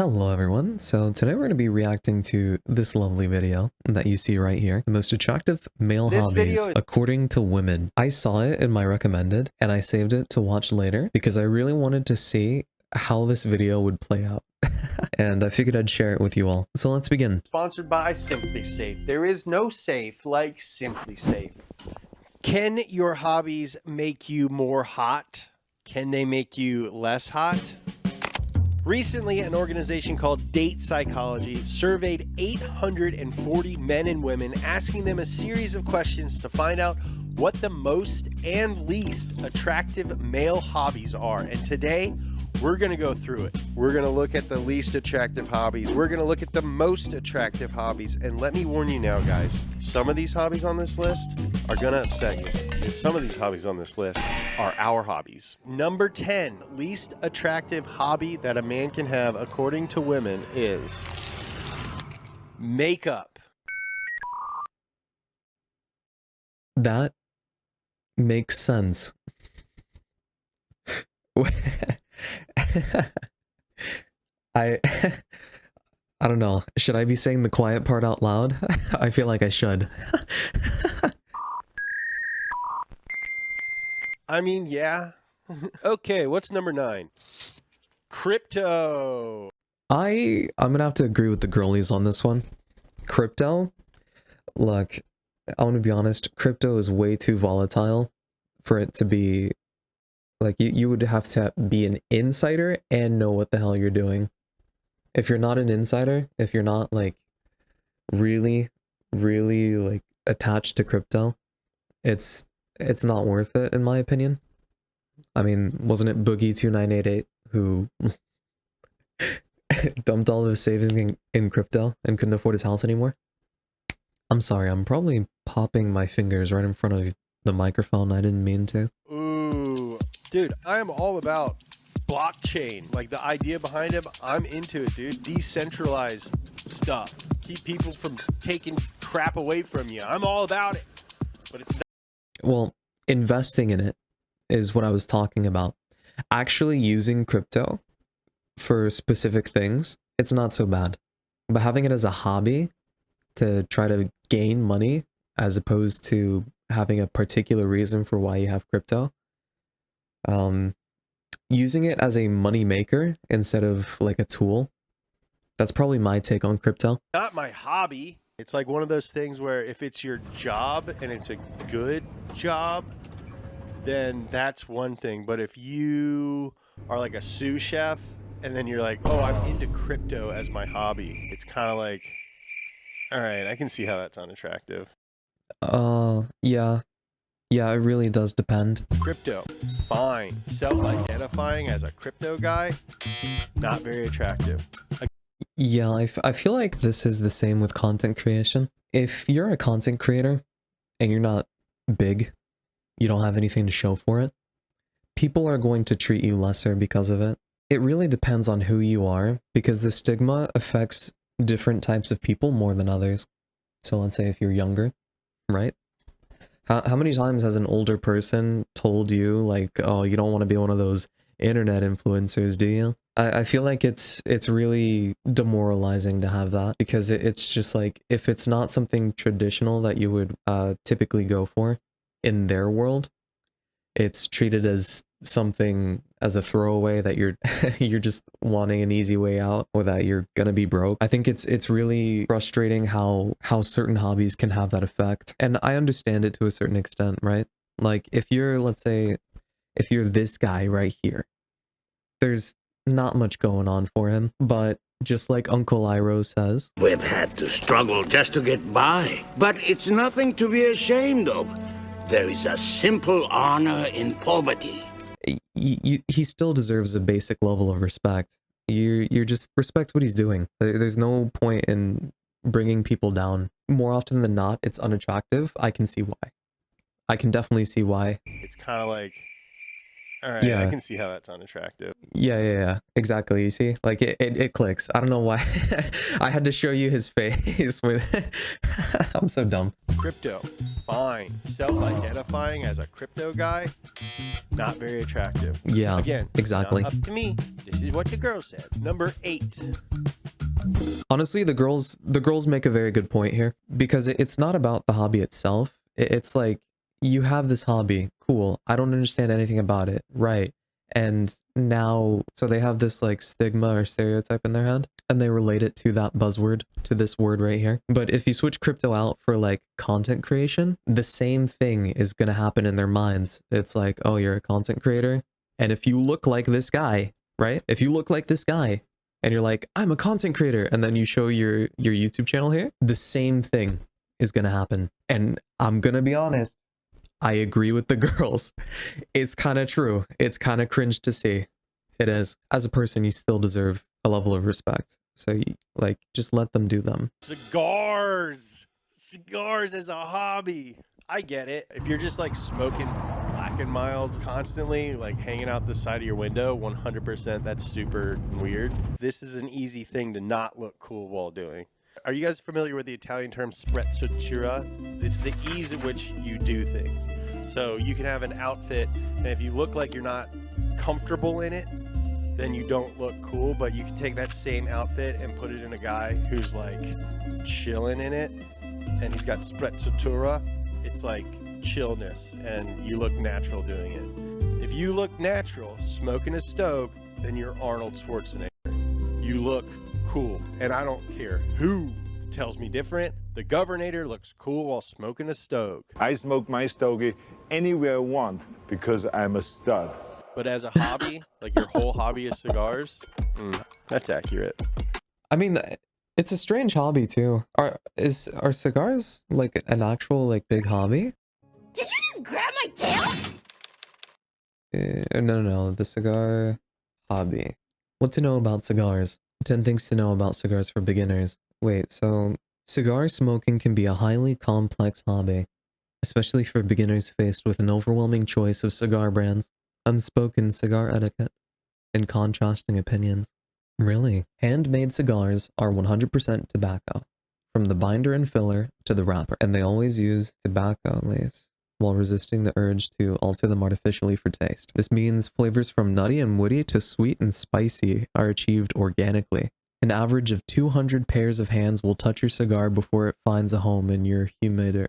Hello everyone, so today we're going to be reacting to this lovely video that you see right here. The most attractive male This video hobbies is according to women. I saw it in my recommended and I saved it to watch later because I really wanted to see how this video would play out. And I figured I'd share it with you all. So let's begin. sponsored by Simply Safe. There is no safe like Simply Safe. Can your hobbies make you more hot? Can they make you less hot? Recently, an organization called Date Psychology surveyed 840 men and women, asking them a series of questions to find out what the most and least attractive male hobbies are. And today, we're going to go through it. We're going to look at the least attractive hobbies. We're going to look at the most attractive hobbies. And let me warn you now, guys, some of these hobbies on this list are going to upset you. Because some of these hobbies on this list are our hobbies. Number 10, least attractive hobby that a man can have according to women is makeup. That makes sense. I I don't know. Should I be saying the quiet part out loud? I feel like I should. I mean, yeah. Okay, what's number 9? Crypto. I'm gonna have to agree with the girlies on this one. Crypto? Look, I want to be honest, crypto is way too volatile for it to be like you would have to be an insider and know what the hell you're doing. If you're not an insider, if you're not like really like attached to crypto, it's not worth it in my opinion. I mean, wasn't it Boogie 2988 who dumped all of his savings in crypto and couldn't afford his house anymore? I'm sorry, I'm probably popping my fingers right in front of the microphone. I didn't mean to. Ooh, dude, I am all about blockchain. Like the idea behind it, I'm into it, dude. Decentralized stuff. Keep people from taking crap away from you. I'm all about it. But it's not. Well, investing in it is what I was talking about. Actually using crypto for specific things, it's not so bad. But having it as a hobby to try to gain money as opposed to having a particular reason for why you have crypto, using it as a money maker instead of like a tool, that's probably my take on crypto. Not my hobby. It's like one of those things where if it's your job and it's a good job, then that's one thing. But if you are like a sous chef and then you're like, oh, I'm into crypto as my hobby, it's kind of like, all right, I can see how that's unattractive. Yeah. Yeah, it really does depend. Crypto, fine. Self-identifying as a crypto guy, not very attractive. Yeah, I feel like this is the same with content creation. If you're a content creator and you're not big, you don't have anything to show for it, people are going to treat you lesser because of it. It really depends on who you are, because the stigma affects different types of people more than others. So let's say if you're younger, right? How many times has an older person told you like, oh, you don't want to be one of those internet influencers, do you? I feel like it's really demoralizing to have that, because it's just like, if it's not something traditional that you would typically go for in their world, it's treated as something, as a throwaway that you're you're just wanting an easy way out, or that you're gonna be broke. I think it's really frustrating how certain hobbies can have that effect. And I understand it to a certain extent, right? Like if you're, let's say, if you're this guy right here, there's not much going on for him, but just like Uncle Iroh says, we've had to struggle just to get by, but it's nothing to be ashamed of. There is a simple honor in poverty. he still deserves a basic level of respect. You're just respect what he's doing. There's no point in bringing people down. More often than not, it's unattractive. I can see why. I can definitely see why. It's kind of like, all right, Yeah. I can see how that's unattractive. Yeah, exactly. You see, like it clicks. I don't know why. I had to show you his face when I'm so dumb. Crypto, fine. Self-identifying as a crypto guy, not very attractive. Yeah, Again, exactly. not up to me. This is what the girl said. Number 8. Honestly, the girls make a very good point here, because it's not about the hobby itself. It's like, you have this hobby, cool. I don't understand anything about it, right? And now, so they have this like stigma or stereotype in their head, and they relate it to that buzzword, to this word right here. But if you switch crypto out for like content creation, the same thing is gonna happen in their minds. It's like, oh, you're a content creator, and if you look like this guy, right? If you look like this guy, and you're like, I'm a content creator, and then you show your YouTube channel here, the same thing is gonna happen. And I'm gonna be honest, I agree with the girls. It's kind of true. It's kind of cringe to see. It is. As a person, you still deserve a level of respect. So, like, just let them do them. Cigars. Cigars as a hobby. I get it. If you're just like smoking Black and Milds constantly, like hanging out the side of your window, 100% that's super weird. This is an easy thing to not look cool while doing. Are you guys familiar with the Italian term sprezzatura? It's the ease at which you do things. So you can have an outfit, and if you look like you're not comfortable in it, then you don't look cool, but you can take that same outfit and put it in a guy who's like chilling in it, and he's got sprezzatura. It's like chillness, and you look natural doing it. If you look natural smoking a stove, then you're Arnold Schwarzenegger. You look cool, and I don't care who tells me different. The governor looks cool while smoking a stove. I smoke my stogie anywhere I want because I'm a stud. But as a hobby, like your whole hobby is cigars, that's accurate. I mean, it's a strange hobby too. Are cigars like an actual like big hobby? Did you just grab my tail? No, the cigar hobby. What to know about cigars? 10 things to know about cigars for beginners. Wait, so cigar smoking can be a highly complex hobby, especially for beginners faced with an overwhelming choice of cigar brands, unspoken cigar etiquette, and contrasting opinions. Really, handmade cigars are 100% tobacco, from the binder and filler to the wrapper, and they always use tobacco leaves, while resisting the urge to alter them artificially for taste. This means flavors from nutty and woody to sweet and spicy are achieved organically. An average of 200 pairs of hands will touch your cigar before it finds a home in your humidor.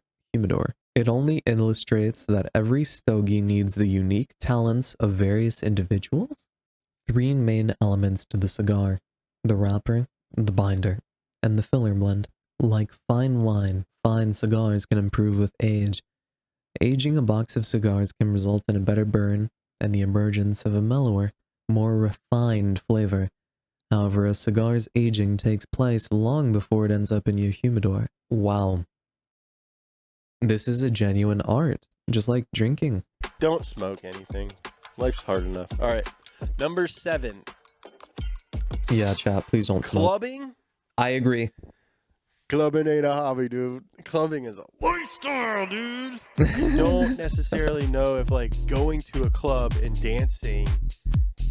It only illustrates that every stogie needs the unique talents of various individuals. 3 main elements to the cigar: the wrapper, the binder, and the filler blend. Like fine wine, fine cigars can improve with age. Aging a box of cigars can result in a better burn and the emergence of a mellower, more refined flavor. However, a cigar's aging takes place long before it ends up in your humidor. Wow. This is a genuine art, just like drinking. Don't smoke anything. Life's hard enough. All right. Number 7. Yeah, chat, please don't smoke. Clubbing? I agree. Clubbing ain't a hobby, dude. Clubbing is a lifestyle, dude. Don't necessarily know if like going to a club and dancing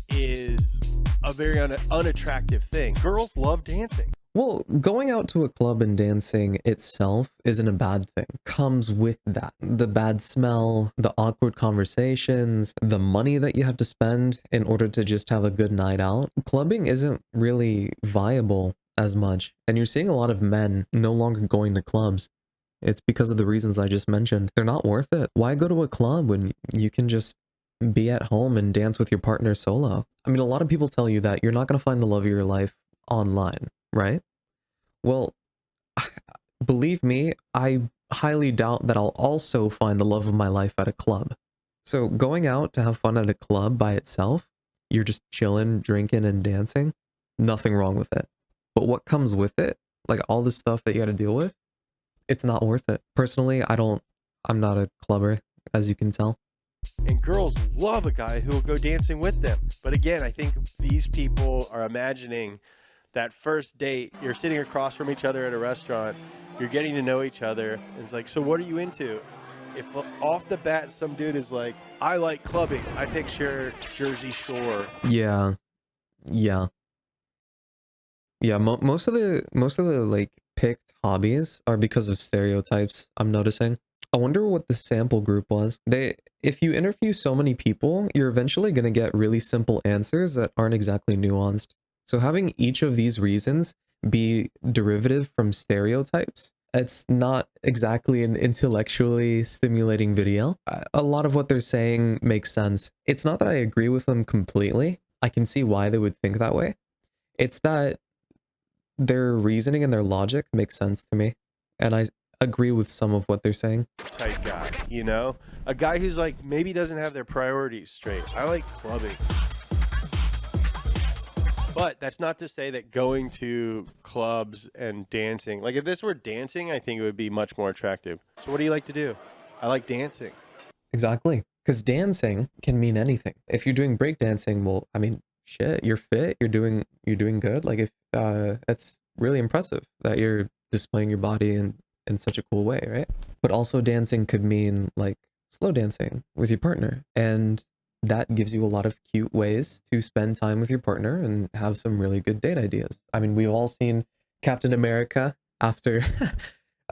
is a very unattractive thing. Girls love dancing. Well, going out to a club and dancing itself isn't a bad thing. Comes with that. The bad smell, the awkward conversations, the money that you have to spend in order to just have a good night out. Clubbing isn't really viable as much. And you're seeing a lot of men no longer going to clubs. It's because of the reasons I just mentioned. They're not worth it. Why go to a club when you can just be at home and dance with your partner solo? I mean, a lot of people tell you that you're not going to find the love of your life online, right? Well, believe me, I highly doubt that I'll also find the love of my life at a club. So going out to have fun at a club by itself, you're just chilling, drinking, and dancing, nothing wrong with it. But what comes with it, like all the stuff that you got to deal with, it's not worth it. Personally, I'm not a clubber, as you can tell. And girls love a guy who will go dancing with them. But again, I think these people are imagining that first date, you're sitting across from each other at a restaurant, you're getting to know each other, and it's like, so what are you into? If off the bat some dude is like, I like clubbing, I picture Jersey Shore. Yeah. Most of the like picked hobbies are because of stereotypes, I'm noticing. I wonder what the sample group was. If you interview so many people, you're eventually going to get really simple answers that aren't exactly nuanced. So having each of these reasons be derivative from stereotypes, it's not exactly an intellectually stimulating video. A lot of what they're saying makes sense. It's not that I agree with them completely. I can see why they would think that way. It's that their reasoning and their logic makes sense to me. And I agree with some of what they're saying. Type guy, you know? A guy who's like maybe doesn't have their priorities straight. I like clubbing. But that's not to say that going to clubs and dancing, like if this were dancing, I think it would be much more attractive. So what do you like to do? I like dancing. Exactly. Because dancing can mean anything. If you're doing breakdancing, well, I mean, shit, you're fit, you're doing good. Like if it's really impressive that you're displaying your body in such a cool way, right? But also dancing could mean like slow dancing with your partner, and that gives you a lot of cute ways to spend time with your partner and have some really good date ideas. I mean, we've all seen Captain America after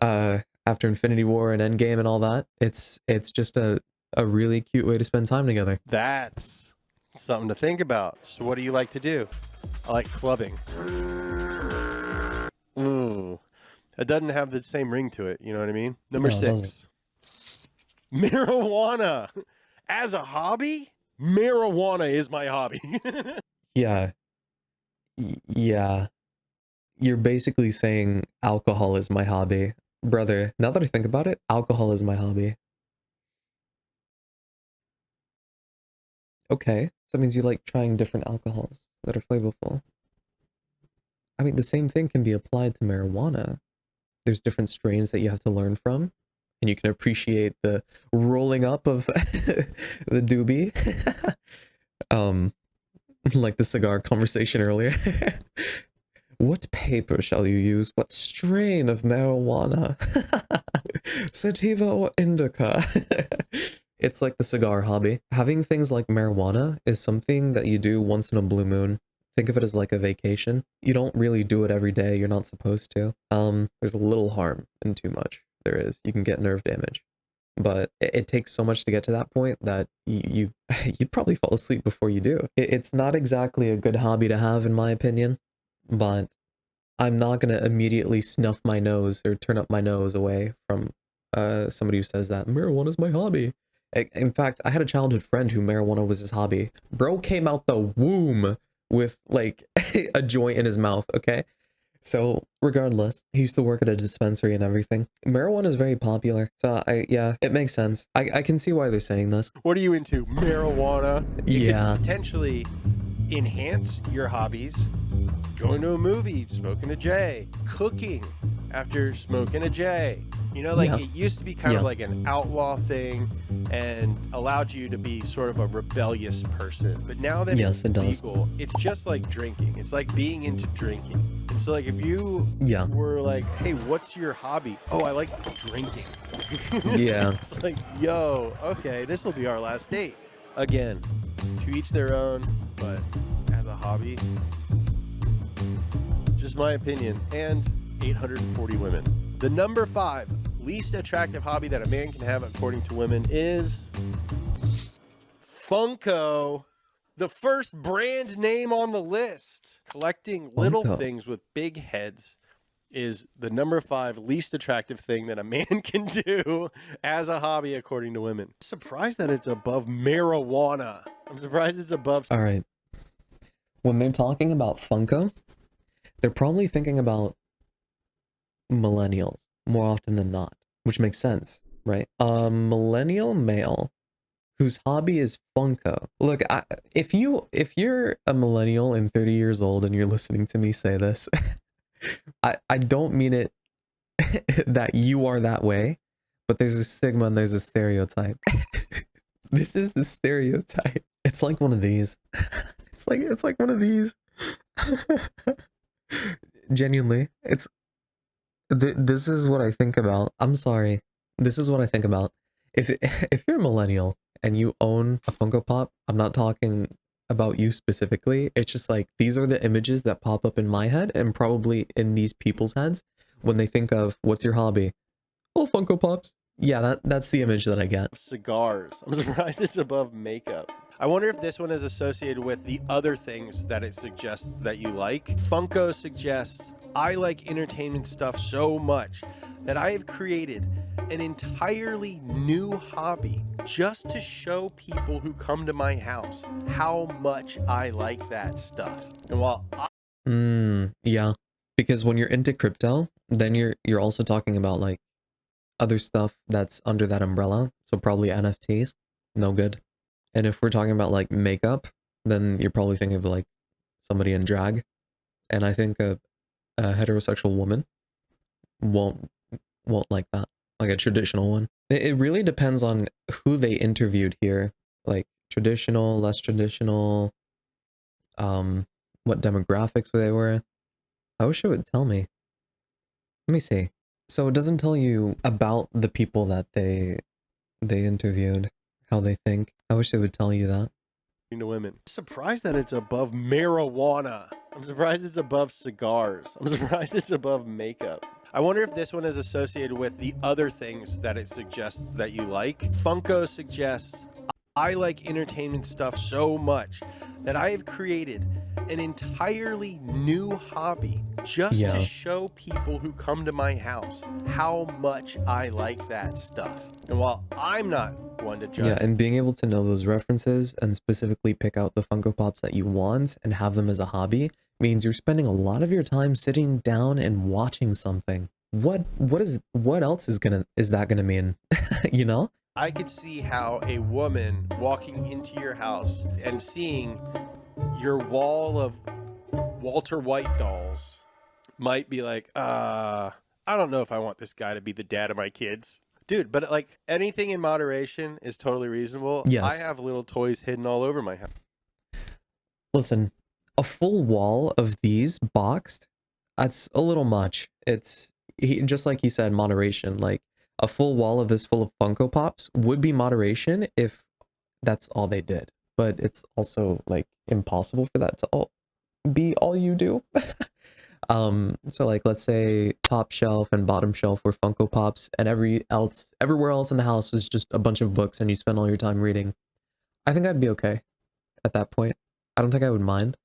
after Infinity War and Endgame and all that. It's just a really cute way to spend time together. That's something to think about. So what do you like to do? I like clubbing. Ooh. It doesn't have the same ring to it, you know what I mean? Number No, it doesn't. 6. Marijuana. As a hobby? Marijuana is my hobby. Yeah. Yeah. You're basically saying alcohol is my hobby. Brother, now that I think about it, alcohol is my hobby. Okay, so that means you like trying different alcohols that are flavorful. I mean, the same thing can be applied to marijuana. There's different strains that you have to learn from, and you can appreciate the rolling up of the doobie. Like the cigar conversation earlier. What paper shall you use? What strain of marijuana? Sativa or indica? It's like the cigar hobby. Having things like marijuana is something that you do once in a blue moon. Think of it as like a vacation. You don't really do it every day. You're not supposed to. There's a little harm in too much. There is. You can get nerve damage. But it takes so much to get to that point that you'd probably fall asleep before you do. It's not exactly a good hobby to have, in my opinion. But I'm not going to immediately snuff my nose or turn up my nose away from somebody who says that marijuana is my hobby. In fact, I had a childhood friend who marijuana was his hobby. Bro came out the womb with like a joint in his mouth, okay? So regardless, he used to work at a dispensary and everything. Marijuana is very popular. So yeah, it makes sense. I can see why they're saying this. What are you into? Marijuana? It Yeah. could potentially enhance your hobbies. Going to a movie, smoking a J, cooking after smoking a J. You know, like Yeah. it used to be kind of like an outlaw thing and allowed you to be sort of a rebellious person. But now that Yes, it does. it's legal, it's just like drinking. It's like being into drinking. And so like if you Yeah. were like, hey, what's your hobby? Oh, I like drinking. Yeah. It's like, yo, okay, this will be our last date. Again, to each their own, but as a hobby, just my opinion, and 840 women. The number 5 least attractive hobby that a man can have according to women is Funko. The first brand name on the list. Collecting little Funko. things with big heads is the number 5 least attractive thing that a man can do as a hobby according to women. Surprised that it's above marijuana. I'm surprised it's above. All right. When they're talking about Funko, they're probably thinking about millennials more often than not, which makes sense, right? A millennial male whose hobby is Funko. Look, if you're a millennial and 30 years old and you're listening to me say this, I don't mean it that you are that way, but there's a stigma and there's a stereotype. This is the stereotype. It's like one of these. It's like one of these. Genuinely, this is what I think about. I'm sorry. This is what I think about. If you're a millennial and you own a Funko Pop, I'm not talking about you specifically. It's just like these are the images that pop up in my head and probably in these people's heads when they think of what's your hobby? Oh, Funko Pops. Yeah, that's the image that I get. Cigars. I'm surprised it's above makeup. I wonder if this one is associated with the other things that it suggests that you like. Funko suggests, I like entertainment stuff so much that I have created an entirely new hobby just to show people who come to my house how much I like that stuff. And while Yeah. Because when you're into crypto, then you're also talking about like other stuff that's under that umbrella. So probably NFTs. No good. And if we're talking about like makeup, then you're probably thinking of like somebody in drag. And I think a heterosexual woman won't like that, like a traditional one. It really depends on who they interviewed here, like traditional, less traditional, what demographics they were. I wish it would tell me. Let me see. So it doesn't tell you about the people that they interviewed, how they think. I wish they would tell you that. to women. I'm surprised that it's above marijuana. I'm surprised it's above cigars. I'm surprised it's above makeup. I wonder if this one is associated with the other things that it suggests that you like. Funko suggests, I like entertainment stuff so much that I have created an entirely new hobby just to show people who come to my house how much I like that stuff. And while I'm not one to judge. Yeah, and being able to know those references and specifically pick out the Funko Pops that you want and have them as a hobby means you're spending a lot of your time sitting down and watching something. What else is that gonna mean? You know? I could see how a woman walking into your house and seeing your wall of Walter White dolls might be like, I don't know if I want this guy to be the dad of my kids. Dude, but like anything in moderation is totally reasonable. Yes. I have little toys hidden all over my house. Listen, a full wall of these boxed, that's a little much. Just like he said, moderation. Like a full wall of this full of Funko Pops would be moderation if that's all they did. But it's also like impossible for that to be all you do. So like let's say top shelf and bottom shelf were Funko Pops and everywhere else in the house was just a bunch of books and you spend all your time reading. I think I'd be okay at that point. I don't think I would mind.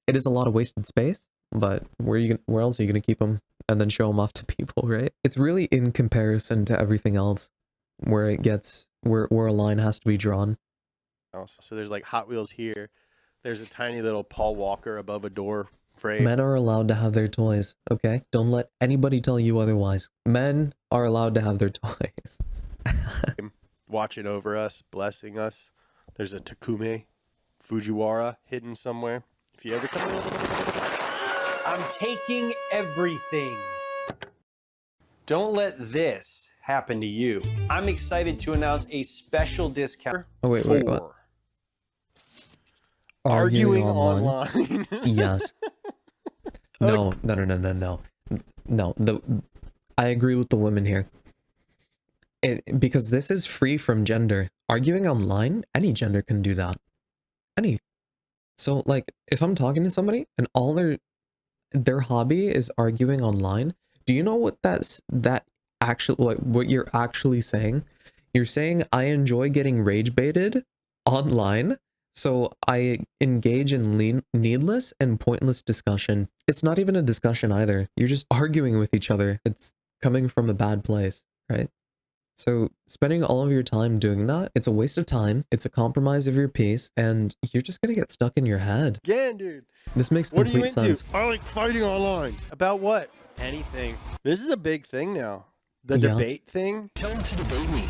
It is a lot of wasted space, but where else are you gonna keep them and then show them off to people, right? It's really in comparison to everything else where it gets where a line has to be drawn. So there's like Hot Wheels here. There's a tiny little Paul Walker above a door frame. Men are allowed to have their toys, okay? Don't let anybody tell you otherwise. Men are allowed to have their toys. Watching over us, blessing us. There's a Takume Fujiwara hidden somewhere. If you ever come, I'm taking everything. Don't let this happen to you. I'm excited to announce a special discount. Oh, wait, what? Arguing online. Yes. No. I agree with the women here. Because this is free from gender. Arguing online, any gender can do that. Any. So like, if I'm talking to somebody and all their hobby is arguing online, do you know what what you're actually saying? You're saying I enjoy getting rage baited online. So I engage in needless and pointless discussion. It's not even a discussion either. You're just arguing with each other. It's coming from a bad place, right? So spending all of your time doing that, it's a waste of time. It's a compromise of your peace, and you're just gonna get stuck in your head. Again, dude. This makes What are you complete into? sense. I like fighting online. About what? Anything. This is a big thing now. The debate thing. Tell him to debate me.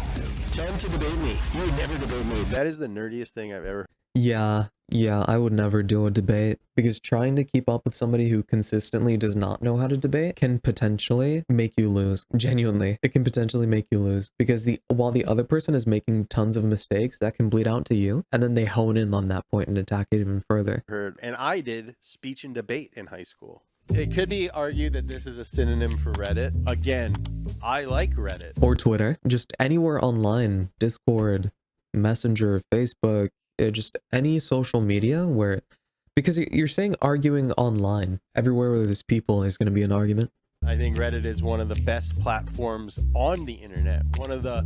Tell him to debate me. You would never debate me. That is the nerdiest thing I've ever. Yeah, I would never do a debate because trying to keep up with somebody who consistently does not know how to debate can potentially make you lose. Genuinely, it can potentially make you lose because while the other person is making tons of mistakes, that can bleed out to you, and then they hone in on that point and attack it even further. And I did speech and debate in high school. It could be argued that this is a synonym for Reddit. Again, I like Reddit. Or Twitter, just anywhere online, Discord, Messenger, Facebook, just any social media where, because you're saying arguing online, everywhere where there's people, there's going to be an argument. I think Reddit is one of the best platforms on the internet. One of the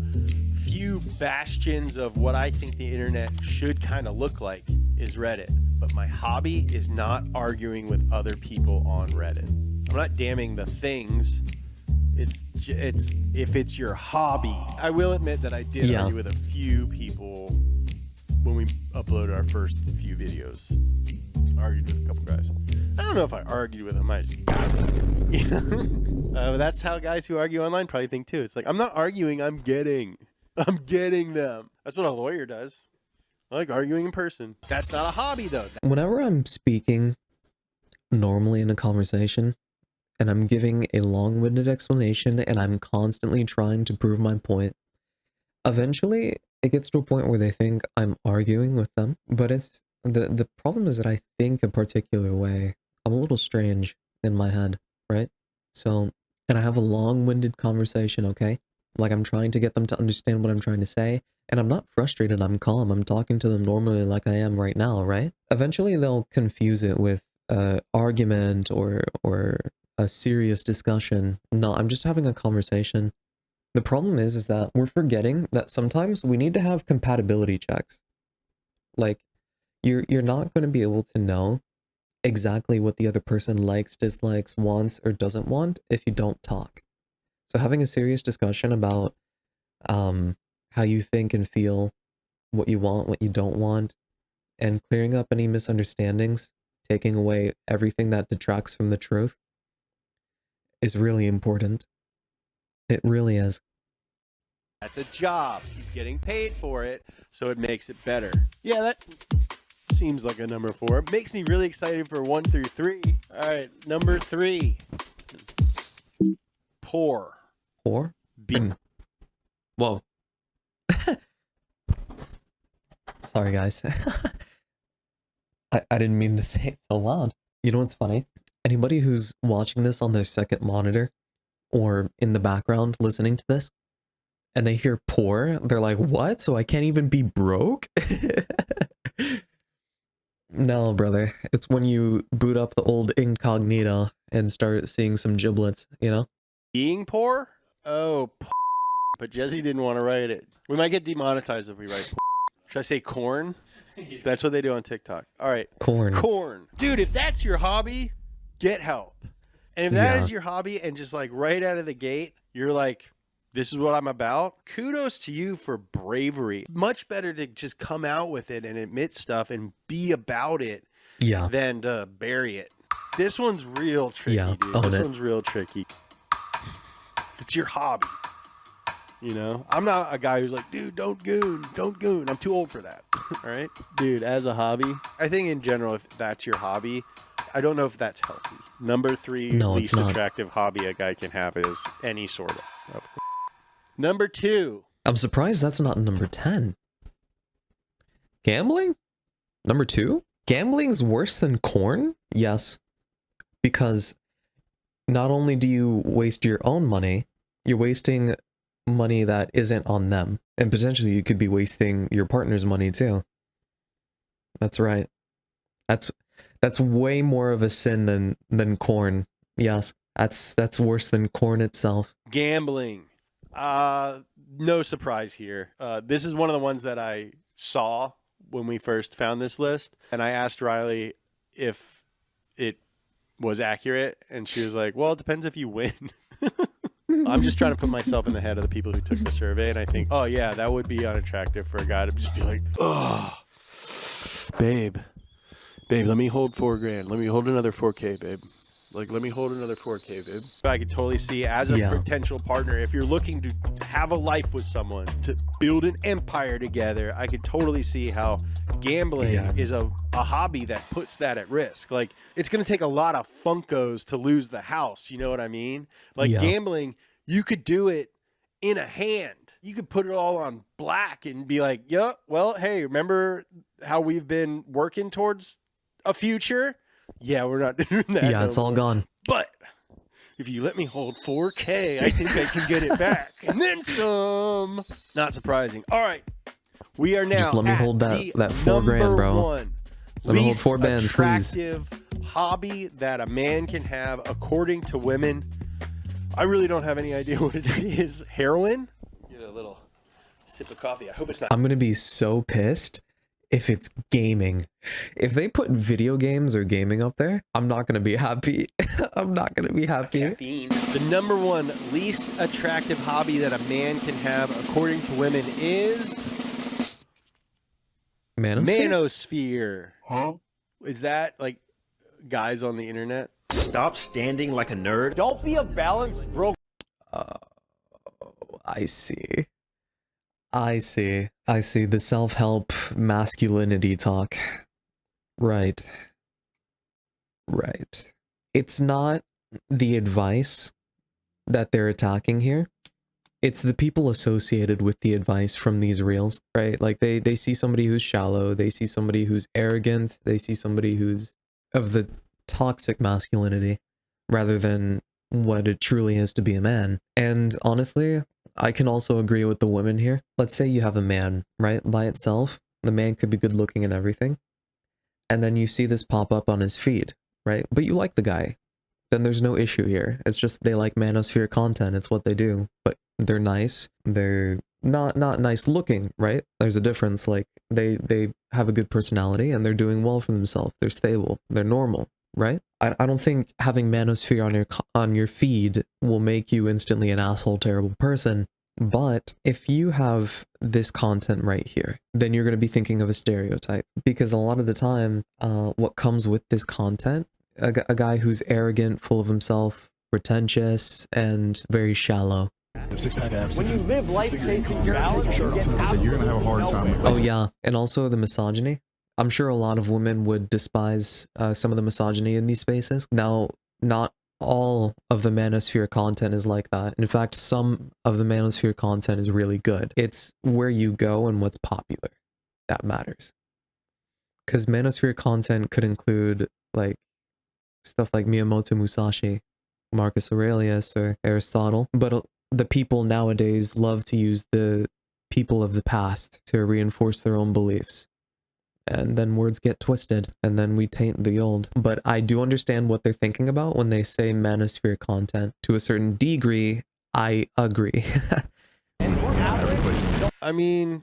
few bastions of what I think the internet should kind of look like is Reddit. But my hobby is not arguing with other people on Reddit. I'm not damning the things. It's if it's your hobby. I will admit that I did argue with a few people when we uploaded our first few videos. Argued with a couple guys. I don't know if I argued with them. I just got them. You know? That's how guys who argue online probably think too. It's like, I'm not arguing, I'm getting them. That's what a lawyer does. I like arguing in person. That's not a hobby though. Whenever I'm speaking normally in a conversation and I'm giving a long-winded explanation and I'm constantly trying to prove my point, eventually it gets to a point where they think I'm arguing with them. But it's the problem is that I think a particular way. I'm a little strange in my head, right? So, and I have a long-winded conversation, okay? Like I'm trying to get them to understand what I'm trying to say, and I'm not frustrated, I'm calm, I'm talking to them normally like I am right now, right? Eventually they'll confuse it with argument or a serious discussion. No, I'm just having a conversation. The problem is that we're forgetting that sometimes we need to have compatibility checks. Like, you're not going to be able to know exactly what the other person likes, dislikes, wants, or doesn't want if you don't talk. So having a serious discussion about how you think and feel, what you want, what you don't want, and clearing up any misunderstandings, taking away everything that detracts from the truth, is really important. It really is. That's a job. He's getting paid for it, so it makes it better. Yeah, that seems like a number 4. It makes me really excited for 1 through 3. All right, number 3. Poor. Poor? Whoa. Sorry, guys. I didn't mean to say it so loud. You know what's funny? Anybody who's watching this on their second monitor or in the background listening to this, and they hear poor, they're like, what? So I can't even be broke? No, brother. It's when you boot up the old incognito and start seeing some giblets, you know? Being poor? Oh, but Jesse didn't want to write it. We might get demonetized if we write Should I say corn? That's what they do on TikTok. All right. Corn. Dude, if that's your hobby, get help. And if that is your hobby and just like right out of the gate, you're like, this is what I'm about. Kudos to you for bravery. Much better to just come out with it and admit stuff and be about it than to bury it. This one's real tricky, dude. This one's real tricky. It's your hobby. You know, I'm not a guy who's like, dude, don't goon. I'm too old for that. All right, dude, as a hobby, I think in general, if that's your hobby, I don't know if that's healthy. Number 3 least attractive hobby a guy can have is any sort of. Number 2. I'm surprised that's not number 10. Gambling? Number 2? Gambling's worse than corn? Yes. Because not only do you waste your own money, you're wasting money that isn't on them. And potentially you could be wasting your partner's money too. That's right. That's way more of a sin than corn. Yes. That's worse than corn itself. Gambling. No surprise here. This is one of the ones that I saw when we first found this list. And I asked Riley if it was accurate. And she was like, well, it depends if you win. I'm just trying to put myself in the head of the people who took the survey. And I think, oh yeah, that would be unattractive for a guy to just be like, oh, babe, let me hold $4,000. Let me hold another 4K, babe. Like, let me hold another 4K, babe. I could totally see as a potential partner, if you're looking to have a life with someone, to build an empire together, I could totally see how gambling is a hobby that puts that at risk. Like, it's going to take a lot of Funkos to lose the house. You know what I mean? Like gambling, you could do it in a hand. You could put it all on black and be like, yeah, well, hey, remember how we've been working towards a future? Yeah, we're not doing that. Yeah, it's all gone. But if you let me hold 4K, I think I can get it back. And then some. Not surprising. All right. We are now just let me hold that $4,000, bro. Let me hold 4 bands, please. Attractive hobby that a man can have according to women. I really don't have any idea what it is. Heroin? Get a little sip of coffee. I hope it's not. I'm gonna be so pissed if it's gaming. If they put video games or gaming up there, I'm not gonna be happy. I'm not gonna be happy. Caffeine. The number one least attractive hobby that a man can have, according to women, is manosphere. Huh? Is that like guys on the internet? Stop standing like a nerd. Don't be a balanced broke. I see. I see. I see the self-help masculinity talk. Right. Right. It's not the advice that they're attacking here. It's the people associated with the advice from these reels, right? Like they see somebody who's shallow, they see somebody who's arrogant, they see somebody who's of the toxic masculinity rather than what it truly is to be a man. And honestly, I can also agree with the women here. Let's say you have a man, right? By itself, the man could be good looking and everything. And then you see this pop up on his feed, right? But you like the guy. Then there's no issue here. It's just they like manosphere content. It's what they do. But they're nice. They're not nice looking, right? There's a difference. Like they have a good personality and they're doing well for themselves. They're stable. They're normal, right? I don't think having manosphere on your feed will make you instantly an asshole, terrible person. But if you have this content right here, then you're going to be thinking of a stereotype, because a lot of the time, what comes with this content, a guy who's arrogant, full of himself, pretentious, and very shallow. When you live life chasing your balance, you get you're gonna have a hard time. Oh yeah, and also the misogyny. I'm sure a lot of women would despise some of the misogyny in these spaces. Now, not all of the manosphere content is like that. In fact, some of the manosphere content is really good. It's where you go and what's popular that matters. Because manosphere content could include like stuff like Miyamoto Musashi, Marcus Aurelius, or Aristotle, but the people nowadays love to use the people of the past to reinforce their own beliefs. And then words get twisted, and then we taint the old. But I do understand what they're thinking about when they say manosphere content. To a certain degree, I agree. I mean,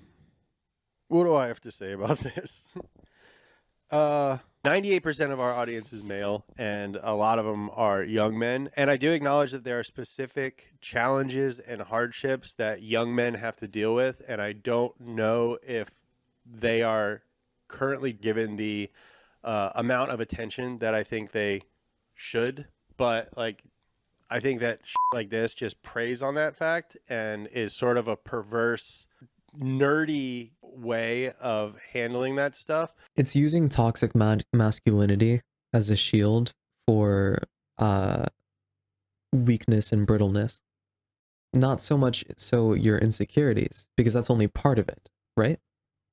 what do I have to say about this? 98% of our audience is male, and a lot of them are young men. And I do acknowledge that there are specific challenges and hardships that young men have to deal with. And I don't know if they are currently given the amount of attention that I think they should. But like, I think that like this just preys on that fact and is sort of a perverse, nerdy way of handling that stuff. It's using toxic masculinity as a shield for weakness and brittleness. Not so much so your insecurities, because that's only part of it, right?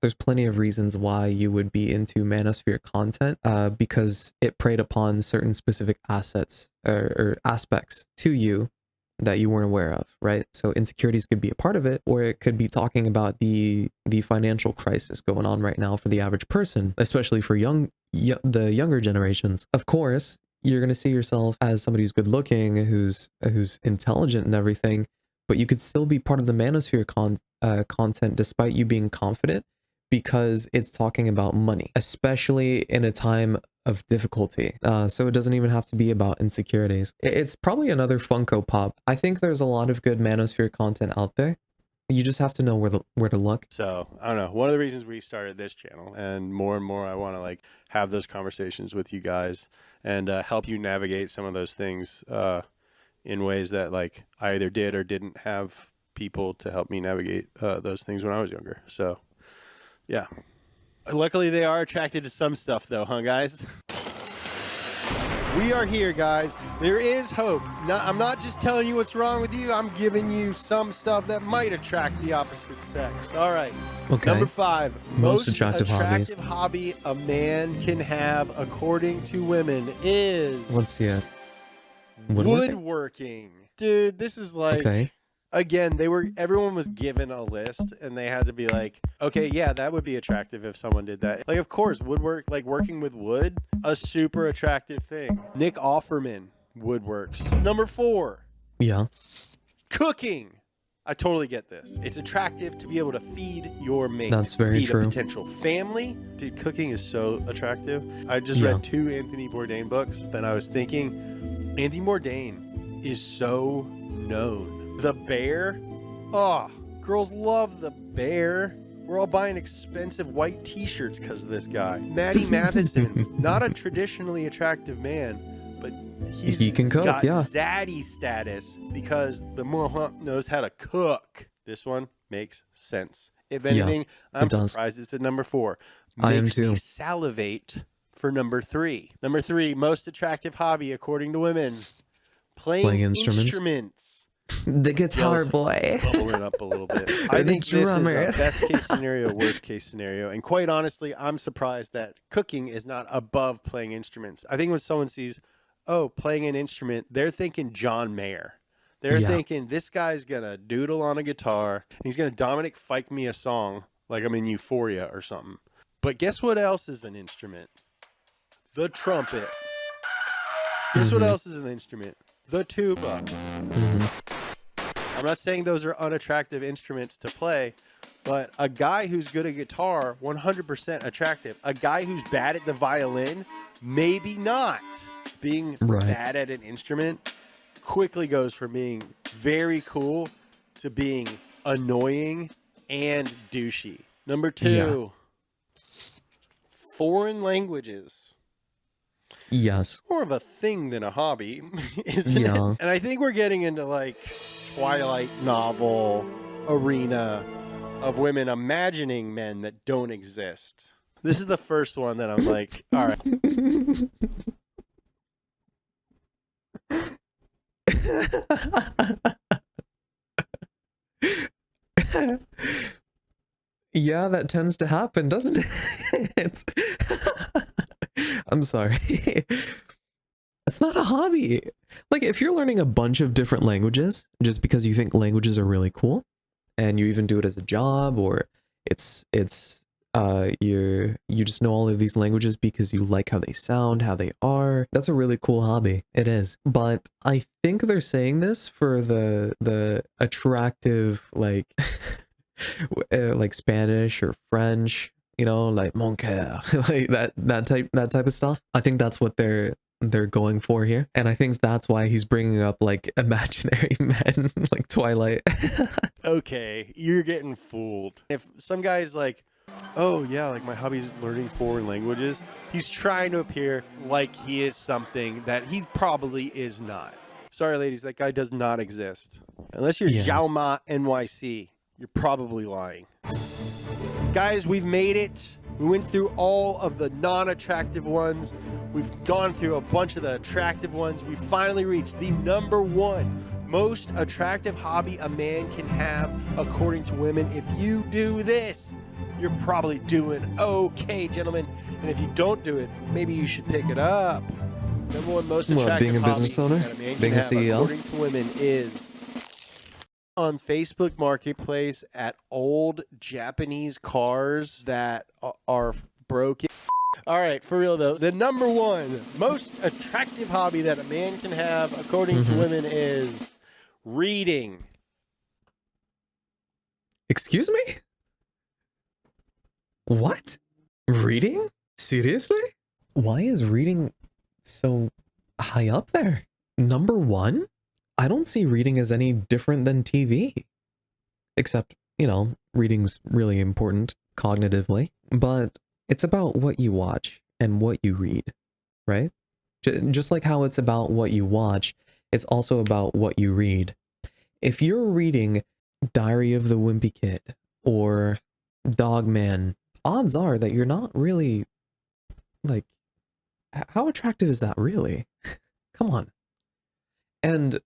There's plenty of reasons why you would be into manosphere content, because it preyed upon certain specific assets or aspects to you that you weren't aware of, right? So insecurities could be a part of it, or it could be talking about the financial crisis going on right now for the average person, especially for the younger generations. Of course, you're going to see yourself as somebody who's good looking, who's intelligent and everything, but you could still be part of the manosphere content despite you being confident, because it's talking about money, especially in a time of difficulty. So it doesn't even have to be about insecurities. It's probably another Funko Pop. I think there's a lot of good manosphere content out there. You just have to know where to look. So I don't know. One of the reasons we started this channel, and more I want to like have those conversations with you guys and help you navigate some of those things in ways that like I either did or didn't have people to help me navigate those things when I was younger. So yeah. Luckily, they are attracted to some stuff, though, huh, guys? We are here, guys. There is hope. I'm not just telling you what's wrong with you. I'm giving you some stuff that might attract the opposite sex. All right. Okay. Number 5. Most attractive hobbies. Hobby a man can have, according to women, is... Let's see it. Woodworking. Dude, this is like... Okay. Again, everyone was given a list and they had to be like, okay, yeah, that would be attractive if someone did that. Like, of course, woodwork, like working with wood, a super attractive thing. Nick Offerman woodworks. Number 4, Yeah. Cooking. I totally get this. It's attractive to be able to feed your mate. That's very feed true. a potential family. Dude, cooking is so attractive. I just Yeah. read 2 Anthony Bourdain books, and I was thinking, Anthony Bourdain is so known. The Bear. Oh, girls love The Bear. We're all buying expensive white t-shirts because of this guy. Matty Matheson, not a traditionally attractive man, but He can cook, got yeah. zaddy status because the mohawk knows how to cook. This one makes sense. If anything, I'm does. surprised it's at number 4. I am Makes me too. salivate for number 3. Number 3, most attractive hobby according to women. Playing instruments. The guitar Jealous. boy. Bubble it up a little bit. Or I the think this is drummer. a best case scenario, worst case scenario. And quite honestly, I'm surprised that cooking is not above playing instruments. I think when someone sees, oh, playing an instrument, they're thinking John Mayer. They're thinking this guy's going to doodle on a guitar and he's going to Dominic Fike me a song like I'm in Euphoria or something. But guess what else is an instrument? The trumpet. Guess what else is an instrument? The tuba. I'm not saying those are unattractive instruments to play, but a guy who's good at guitar, 100% attractive. A guy who's bad at the violin, maybe not. Being bad at an instrument quickly goes from being very cool to being annoying and douchey. Number 2, foreign languages. Yes. More of a thing than a hobby, isn't it? And I think we're getting into like Twilight novel arena of women imagining men that don't exist. This is the first one that I'm like, all right. Yeah, that tends to happen, doesn't it? I'm sorry. It's not a hobby. Like, if you're learning a bunch of different languages just because you think languages are really cool, and you even do it as a job, or you just know all of these languages because you like how they sound, how they are, that's a really cool hobby. It is. But I think they're saying this for the attractive, like like Spanish or French, you know, like mon coeur, like that type of stuff. I think that's what they're going for here, and I think that's why he's bringing up like imaginary men, like Twilight. Okay, you're getting fooled. If some guy's like, oh yeah, like my hobby is learning foreign languages, he's trying to appear like he is something that he probably is not. Sorry, ladies, that guy does not exist. Unless you're Xiaoma NYC, you're probably lying. Guys, we've made it. We went through all of the non-attractive ones. We've gone through a bunch of the attractive ones. We finally reached the number 1 most attractive hobby a man can have, according to women. If you do this, you're probably doing okay, gentlemen. And if you don't do it, maybe you should pick it up. Number 1 most attractive being a hobby business owner? that a man can Being a have, CEO? according to women, is on Facebook Marketplace at old Japanese cars that are broken. All right, for real though, the number 1 most attractive hobby that a man can have, according to women, is reading. Excuse me? What? Reading? Seriously? Why is reading so high up there? Number 1? I don't see reading as any different than TV. Except, you know, reading's really important cognitively. But it's about what you watch and what you read, right? Just like how it's about what you watch, it's also about what you read. If you're reading Diary of the Wimpy Kid or Dog Man, odds are that you're not really, like, how attractive is that really? Come on. And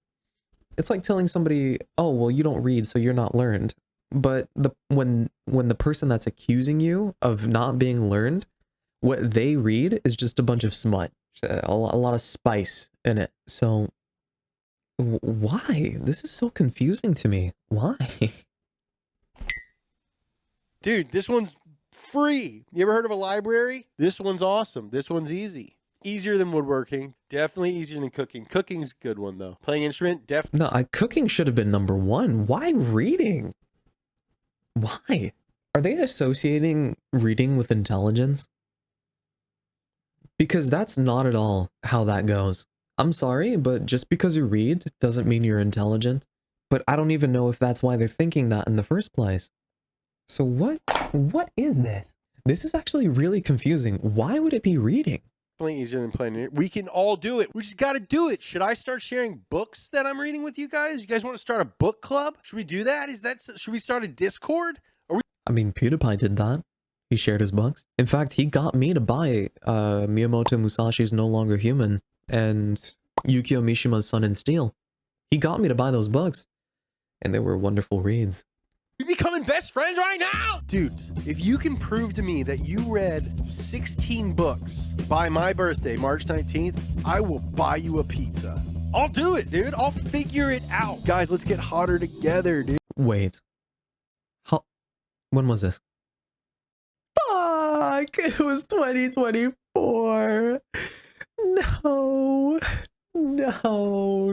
it's like telling somebody, oh, well, you don't read, so you're not learned. But when the person that's accusing you of not being learned, what they read is just a bunch of smut, a lot of spice in it. So why? This is so confusing to me. Why? Dude, this one's free. You ever heard of a library? This one's awesome. This one's easy. Easier than woodworking. Definitely easier than cooking. Cooking's a good one though. Playing instrument, definitely. No, cooking should have been number one. Why reading? Why? Are they associating reading with intelligence? Because that's not at all how that goes. I'm sorry, but just because you read doesn't mean you're intelligent. But I don't even know if that's why they're thinking that in the first place. So what is this? This is actually really confusing. Why would it be reading? Definitely easier than playing it. We can all do it. We just got to do it. Should I start sharing books that I'm reading with you guys? You guys want to start a book club? Should we do that? Should we start a Discord? I mean, PewDiePie did that. He shared his books. In fact, he got me to buy Miyamoto Musashi's No Longer Human and Yukio Mishima's Sun and Steel. He got me to buy those books, and they were wonderful reads. We becoming best friends right now? Dudes, if you can prove to me that you read 16 books by my birthday, March 19th, I will buy you a pizza. I'll do it, dude. I'll figure it out. Guys, let's get hotter together, dude. Wait. When was this? Fuck! It was 2024. No. No.